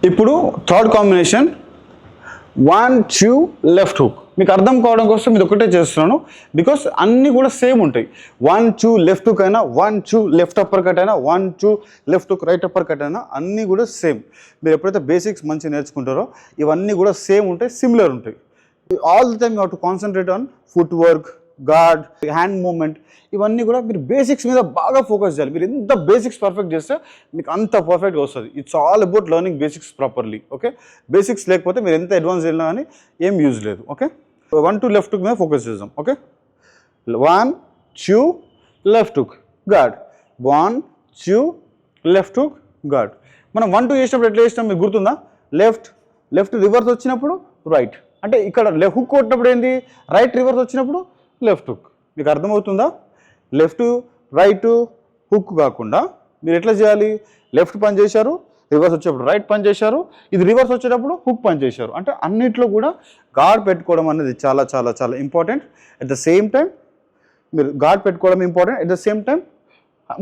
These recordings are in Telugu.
ఇప్పుడు థర్డ్ కాంబినేషన్ 1-2 లెఫ్ట్ హుక్. మీకు అర్థం కావడం కోసం ఇది ఒకటే చేస్తున్నాను, బికాస్ అన్నీ కూడా సేమ్ ఉంటాయి. 1-2 లెఫ్ట్ హుక్ అయినా, 1-2 లెఫ్ట్ అప్పర్ కట్ అయినా, 1-2 left hook right upper cut అయినా అన్నీ కూడా సేమ్. మీరు ఎప్పుడైతే బేసిక్స్ మంచిగా నేర్చుకుంటారో ఇవన్నీ కూడా సేమ్ ఉంటాయి, సిమిలర్ ఉంటాయి. All the time you have to concentrate on foot work, guard, hand moment, ఇవన్నీ కూడా మీరు బేసిక్స్ మీద బాగా ఫోకస్ చేయాలి. మీరు ఎంత బేసిక్స్ పర్ఫెక్ట్ చేస్తే మీకు అంత పర్ఫెక్ట్గా వస్తుంది. It's all about learning basics properly. Okay, basics లేకపోతే మీరు ఎంత అడ్వాన్స్ వెళ్ళినా కానీ ఏం యూజ్ లేదు. ఓకే, 1-2 లెఫ్ట్ హుక్ మీద ఫోకస్ చేద్దాం. Okay, 1-2 left hook guard, 1-2 left hook guard. మనం 1-2 చేసినప్పుడు ఎట్లా చేసినాం మీకు గుర్తుందా? లెఫ్ట్ రివర్స్ వచ్చినప్పుడు రైట్, అంటే ఇక్కడ హుక్ కొట్టినప్పుడు ఏంది, రైట్ రివర్స్ వచ్చినప్పుడు లెఫ్ట్ హుక్. మీకు అర్థమవుతుందా? లెఫ్ట్ రైట్ హుక్ కాకుండా మీరు ఎట్లా చేయాలి, లెఫ్ట్ పని చేశారు, రివర్స్ వచ్చేటప్పుడు రైట్ పని చేశారు, ఇది రివర్స్ వచ్చేటప్పుడు హుక్ పని చేశారు. అంటే అన్నిట్లో కూడా గార్డ్ పెట్టుకోవడం అనేది చాలా చాలా చాలా important. At the same time మీరు గార్డ్ పెట్టుకోవడం important, at the same time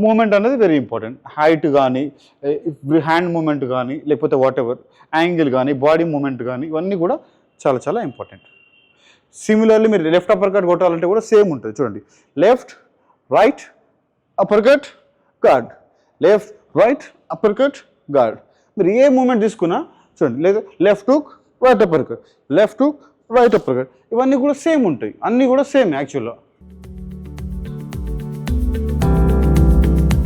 moment అనేది వెరీ ఇంపార్టెంట్. హైట్ కానీ, హ్యాండ్ మూమెంట్ కానీ, లేకపోతే వాట్ ఎవర్ యాంగిల్ కానీ, బాడీ మూమెంట్ కానీ, ఇవన్నీ కూడా చాలా చాలా ఇంపార్టెంట్. సిమిలర్లీ మీరు లెఫ్ట్ అప్పర్ కట్ కొట్టాలంటే కూడా సేమ్ ఉంటుంది. చూడండి, left right upper cut guard, left right upper cut guard. మీరు ఏ మూమెంట్ తీసుకున్నా చూడండి, లేదా left hook right upper cut, left hook right upper cut, ఇవన్నీ కూడా సేమ్ ఉంటాయి. అన్నీ కూడా సేమ్ యాక్చువల్గా.